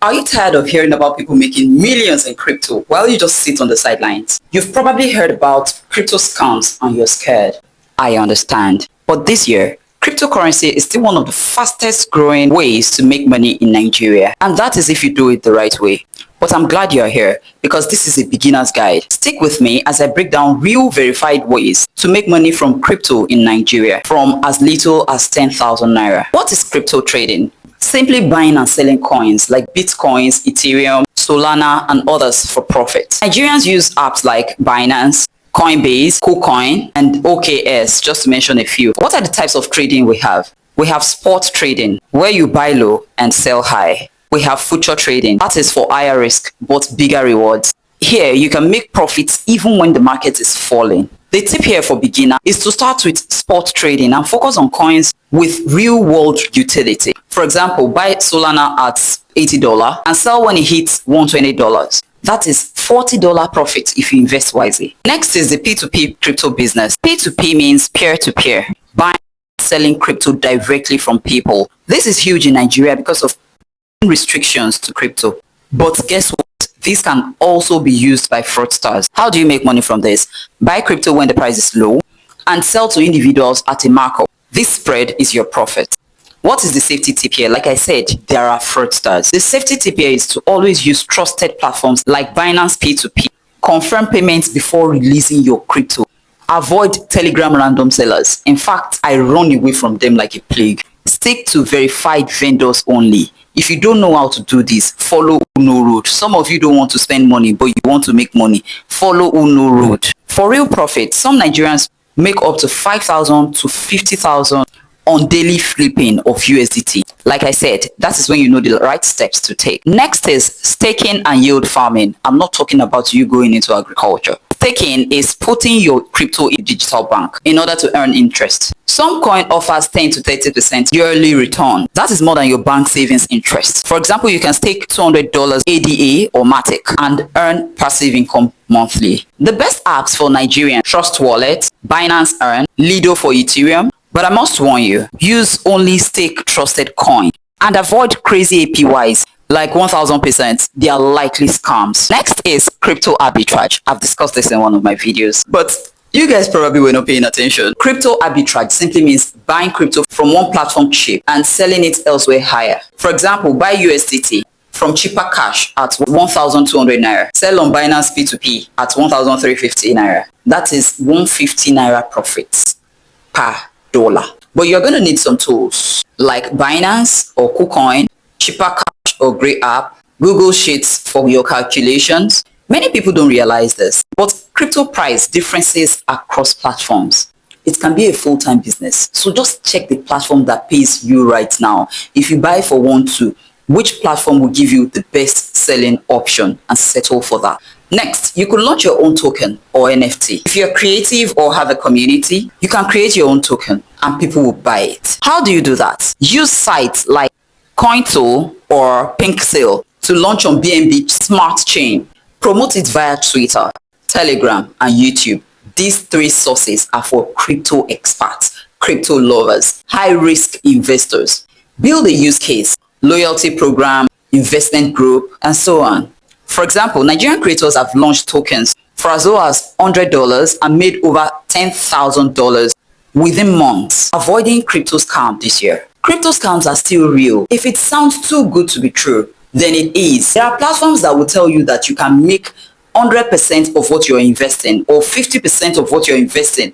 Are you tired of hearing about people making millions in crypto while you just sit on the sidelines? You've probably heard about crypto scams and you're scared. I understand. But this year, cryptocurrency is still one of the fastest growing ways to make money in Nigeria. And that is if you do it the right way. But I'm glad you're here because this is a beginner's guide. Stick with me as I break down real verified ways to make money from crypto in Nigeria from as little as 10,000 naira. What is crypto trading? Simply buying and selling coins like Bitcoins, Ethereum, Solana, and others for profit. Nigerians use apps like Binance, Coinbase, KuCoin, and OKS, just to mention a few. What are the types of trading we have? We have spot trading, where you buy low and sell high. We have future trading, that is for higher risk but bigger rewards. Here, you can make profits even when the market is falling. The tip here for beginner is to start with spot trading and focus on coins with real-world utility. For example, buy Solana at $80 and sell when it hits $120. That is $40 profit if you invest wisely. Next is the P2P crypto business. P2P means peer-to-peer, buying and selling crypto directly from people. This is huge in Nigeria because of restrictions to crypto. But guess what? This can also be used by fraudsters. How do you make money from this? Buy crypto when the price is low and sell to individuals at a markup. This spread is your profit. What is the safety tip here? Like I said, there are fraudsters. The safety tip here is to always use trusted platforms like Binance P2P. Confirm payments before releasing your crypto. Avoid Telegram random sellers. In fact, I run away from them like a plague. Stick to verified vendors only. If you don't know how to do this, follow Uno Road. Some of you don't want to spend money, but you want to make money. Follow Uno Road. For real profit, some Nigerians make up to 5,000 to 50,000 on daily flipping of USDT. Like I said, that is when you know the right steps to take. Next is staking and yield farming. I'm not talking about you going into agriculture. Staking is putting your crypto in a digital bank in order to earn interest. Some coin offers 10 to 30% yearly return. That is more than your bank savings interest. For example, you can stake $200 ADA or Matic and earn passive income monthly. The best apps for Nigerian: Trust Wallet, Binance Earn, Lido for Ethereum. But I must warn you, use only stake trusted coin and avoid crazy APYs like 1000%. They are likely scams. Next is crypto arbitrage. I've discussed this in one of my videos, but you guys probably were not paying attention. Crypto arbitrage simply means buying crypto from one platform cheap and selling it elsewhere higher. For example, buy USDT from cheaper cash at 1,200 naira. Sell on Binance P2P at 1,350 naira. That is 150 naira profits per dollar. But you're going to need some tools like Binance or KuCoin, cheaper cash or Grey app, Google Sheets for your calculations. Many people don't realize this, but crypto price differences across platforms. It can be a full-time business. So just check the platform that pays you right now. If you buy for 1-2, which platform will give you the best selling option and settle for that. Next, you could launch your own token or NFT. If you're creative or have a community, you can create your own token and people will buy it. How do you do that? Use sites like CoinTool or PinkSale to launch on BNB Smart Chain. Promote it via Twitter, Telegram, and YouTube. These three sources are for crypto experts, crypto lovers, high-risk investors. Build a use case, loyalty program, investment group, and so on. For example, Nigerian creators have launched tokens for as low as $100 and made over $10,000 within months. Avoiding crypto scam this year. Crypto scams are still real. If it sounds too good to be true, then it is. There are platforms that will tell you that you can make 100% of what you're investing or 50% of what you're investing.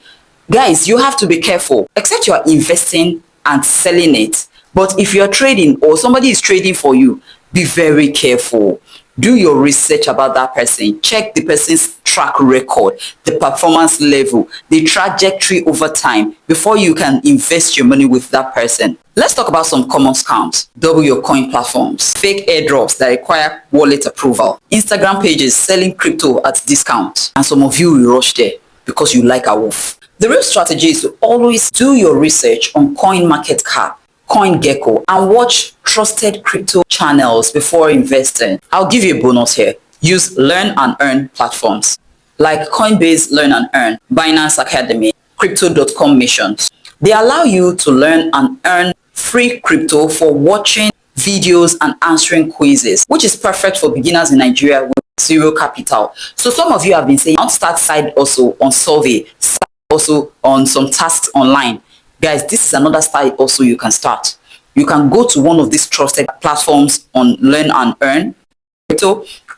Guys, you have to be careful. Except you are investing and selling it. But if you're trading or somebody is trading for you, be very careful. Do your research about that person. Check the person's track record, the performance level, the trajectory over time before you can invest your money with that person. Let's talk about some common scams. Double your coin platforms, fake airdrops that require wallet approval, Instagram pages selling crypto at discount, and some of you will rush there because you like a wolf. The real strategy is to always do your research on CoinMarketCap, CoinGecko, and watch trusted crypto channels before investing. I'll give you a bonus here. Use learn and earn platforms like Coinbase Learn and Earn, Binance Academy, Crypto.com missions. They allow you to learn and earn free crypto for watching videos, and answering quizzes, which is perfect for beginners in Nigeria with zero capital. So some of you have been saying, I want to start side also on survey, side also on some tasks online. Guys, this is another side also you can start. You can go to one of these trusted platforms on Learn and Earn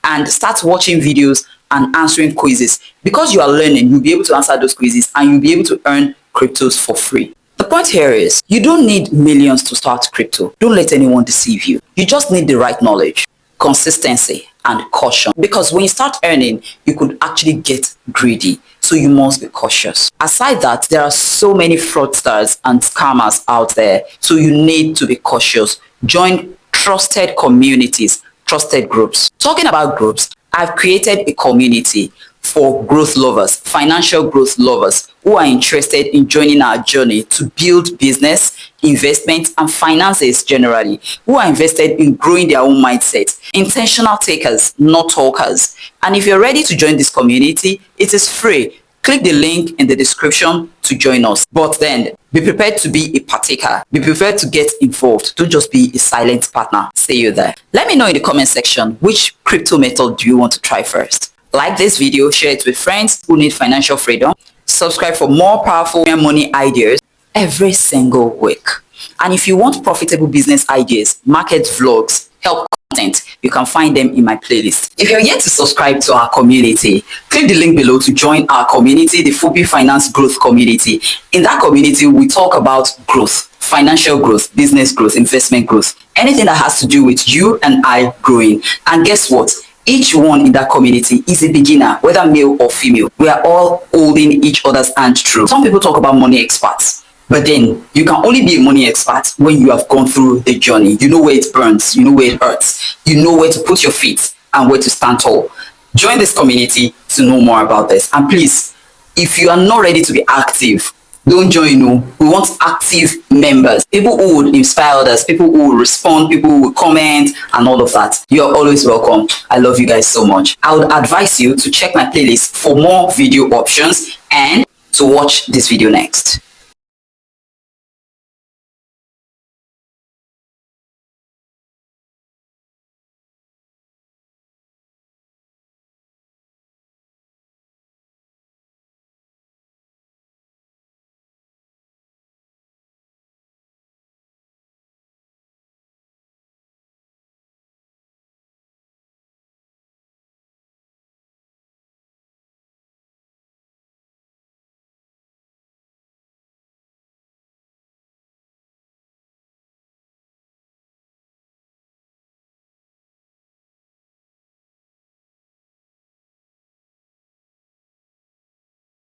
and start watching videos and answering quizzes. Because you are learning, you'll be able to answer those quizzes and you'll be able to earn cryptos for free. The point here is, you don't need millions to start crypto. Don't let anyone deceive you. You just need the right knowledge, consistency, and caution. Because when you start earning, you could actually get greedy. So you must be cautious. Aside that, there are so many fraudsters and scammers out there. So you need to be cautious. Join trusted communities, trusted groups. Talking about groups, I've created a community for growth lovers, financial growth lovers who are interested in joining our journey to build business, investment, and finances generally, who are invested in growing their own mindset, intentional takers, not talkers. And if you're ready to join this community, it is free. Click the link in the description to join us. But then, be prepared to be a partaker. Be prepared to get involved. Don't just be a silent partner. See you there. Let me know in the comment section, which crypto method do you want to try first? Like this video, share it with friends who need financial freedom. Subscribe for more powerful money ideas every single week. And if you want profitable business ideas, market vlogs, help content, you can find them in my playlist. If you're yet to subscribe to our community, click the link below to join our community, the Fupi Finance Growth Community. In that community, we talk about growth, financial growth, business growth, investment growth, anything that has to do with you and I growing. And guess what? Each one in that community is a beginner, whether male or female. We are all holding each other's hand through. Some people talk about money experts, but then you can only be a money expert when you have gone through the journey. You know where it burns, you know where it hurts, you know where to put your feet and where to stand tall. Join this community to know more about this. And please, if you are not ready to be active, don't join. We want active members, people who would inspire others, people who will respond, people who will comment, and all of that. You are always welcome. I love you guys so much. I would advise you to check my playlist for more video options and to watch this video next.